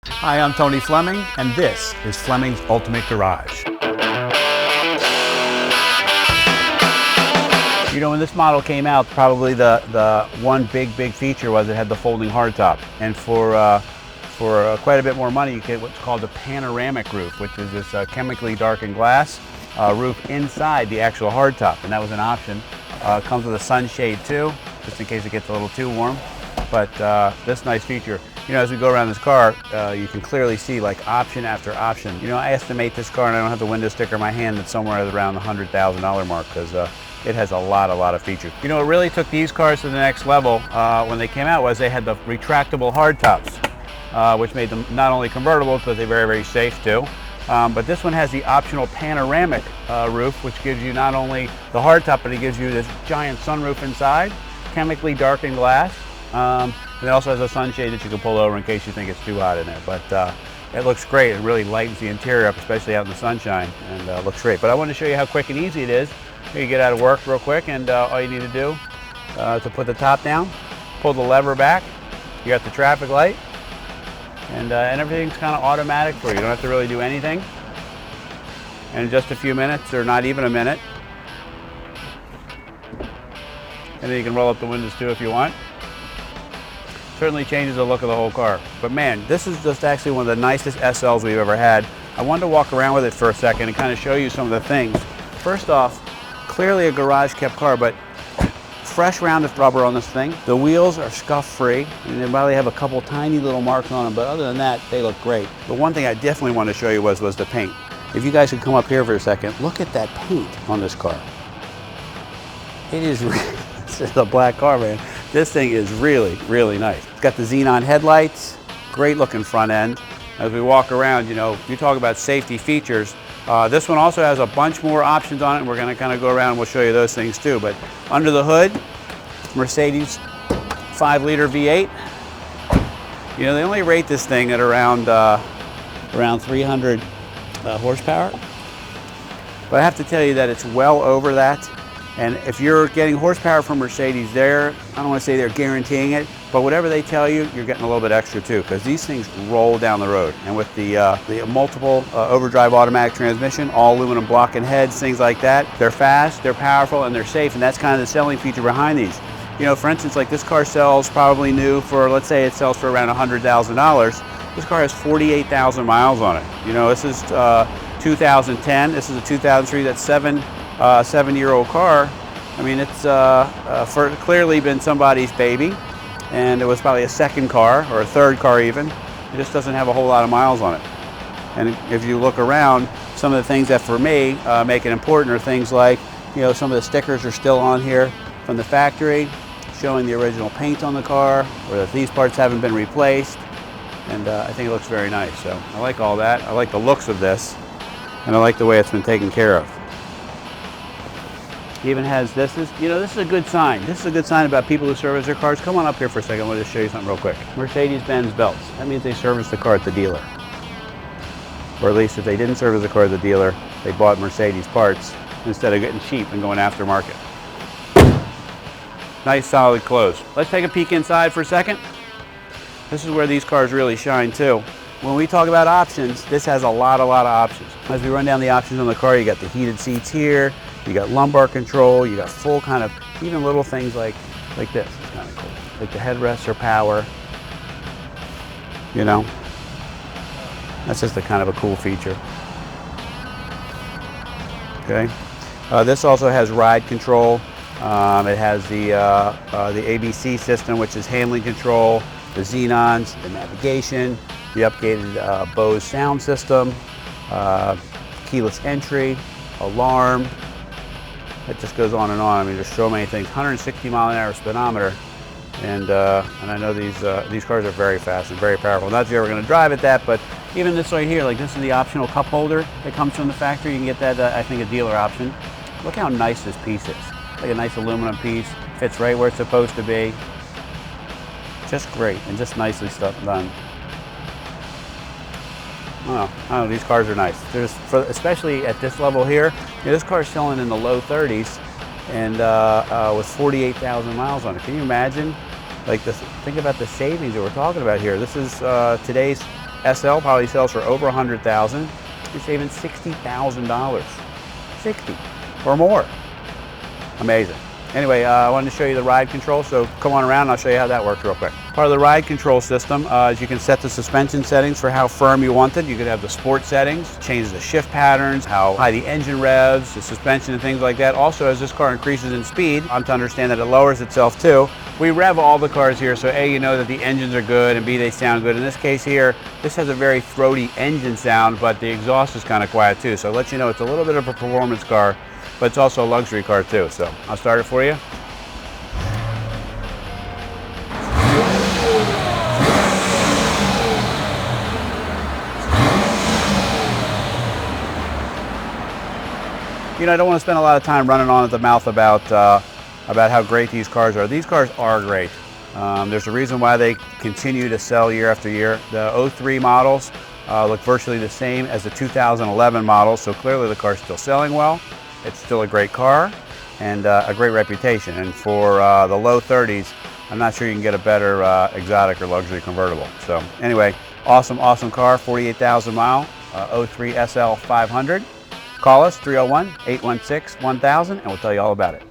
Hi, I'm Tony Fleming, and this is Fleming's Ultimate Garage. You know, when this model came out, probably the one big feature was it had the folding hardtop. And for quite a bit more money, you get what's called a panoramic roof, which is this chemically darkened glass roof inside the actual hardtop, and that was an option. It comes with a sunshade too, just in case it gets a little too warm. But this nice feature, you know, as we go around this car, you can clearly see like option after option. You know, I estimate this car, and I don't have the window sticker in my hand, it's somewhere around the $100,000 mark, because it has a lot of features. You know, what really took these cars to the next level when they came out was they had the retractable hardtops, which made them not only convertibles, but they're very safe too. But this one has the optional panoramic roof, which gives you not only the hardtop, but it gives you this giant sunroof inside, chemically darkened glass. And it also has a sunshade that you can pull over in case you think it's too hot in there. But it looks great. It really lightens the interior up, especially out in the sunshine, and looks great. But I want to show you how quick and easy it is. Here you get out of work real quick, and all you need to do to put the top down, pull the lever back, you got the traffic light, and everything's kind of automatic for you. You don't have to really do anything. And in just a few minutes, or not even a minute, and then you can roll up the windows too if you want. Certainly changes the look of the whole car. But man, this is just actually one of the nicest SLs we've ever had. I wanted to walk around with it for a second and kind of show you some of the things. First off, clearly a garage kept car, but fresh rounded rubber on this thing. The wheels are scuff free, and they probably have a couple tiny little marks on them, but other than that, they look great. The one thing I definitely want to show you was the paint. If you guys could come up here for a second, look at that paint on this car. It is this is a black car, man. This thing is really nice. It's got the Xenon headlights, great looking front end. As we walk around, you know, you talk about safety features. This one also has a bunch more options on it, and we're going to kind of go around and we'll show you those things too. But under the hood, Mercedes 5-liter V8. You know, they only rate this thing at around 300 horsepower. But I have to tell you that it's well over that. And if you're getting horsepower from Mercedes, I don't want to say they're guaranteeing it, but whatever they tell you, you're getting a little bit extra too, because these things roll down the road. And with the multiple overdrive automatic transmission, all aluminum block and heads, things like that, they're fast, they're powerful, and they're safe, and that's kind of the selling feature behind these. You know, for instance, like this car sells probably new for, let's say it sells for around $100,000. This car has 48,000 miles on it. You know, this is 2010, this is a 2003, that's 7-year-old car. I mean, it's clearly been somebody's baby, and it was probably a second car or a third car even. It just doesn't have a whole lot of miles on it. And if you look around, some of the things that for me make it important are things like, you know, some of the stickers are still on here from the factory, showing the original paint on the car, or that these parts haven't been replaced. And I think it looks very nice. So I like all that. I like the looks of this, and I like the way it's been taken care of. It even has this is a good sign. This is a good sign about people who service their cars. Come on up here for a second. I want to show you something real quick. Mercedes Benz belts. That means they service the car at the dealer. Or at least if they didn't service the car at the dealer, they bought Mercedes parts instead of getting cheap and going aftermarket. Nice solid close. Let's take a peek inside for a second. This is where these cars really shine too. When we talk about options, this has a lot of options. As we run down the options on the car, you got the heated seats here, you got lumbar control, you got full kind of, even little things like this. It's kind of cool. Like the headrests are power, you know. That's just a kind of a cool feature. Okay. This also has ride control. It has the ABC system, which is handling control, the Xenons, the navigation, the updated Bose sound system, keyless entry, alarm. It just goes on and on. I mean, there's so many things. 160-mile-an-hour speedometer, and I know these cars are very fast and very powerful. Not that you're ever going to drive at that, but even this right here, like this is the optional cup holder that comes from the factory. You can get that, I think, a dealer option. Look how nice this piece is. Like a nice aluminum piece, fits right where it's supposed to be. Just great, and just nicely done. I don't know, these cars are nice. Especially at this level here, you know, this car is selling in the low 30s, and with 48,000 miles on it. Can you imagine? Like this, think about the savings that we're talking about here. This is today's SL probably sells for over 100,000. You're saving $60,000. 60 or more. Amazing. Anyway, I wanted to show you the ride control, so come on around and I'll show you how that works real quick. Part of the ride control system is you can set the suspension settings for how firm you want it. You could have the sport settings, change the shift patterns, how high the engine revs, the suspension and things like that. Also, as this car increases in speed, I'm to understand that it lowers itself too. We rev all the cars here, so A, you know that the engines are good, and B, they sound good. In this case here, this has a very throaty engine sound, but the exhaust is kind of quiet too. So I'll let you know it's a little bit of a performance car, but it's also a luxury car too. So I'll start it for you. You know, I don't want to spend a lot of time running on at the mouth about how great these cars are. These cars are great. There's a reason why they continue to sell year after year. The 03 models look virtually the same as the 2011 models, so clearly the car's still selling well. It's still a great car and a great reputation. And for the low 30s, I'm not sure you can get a better exotic or luxury convertible. So anyway, awesome, awesome car, 48,000 mile, 03 SL500. Call us, 301-816-1000, and we'll tell you all about it.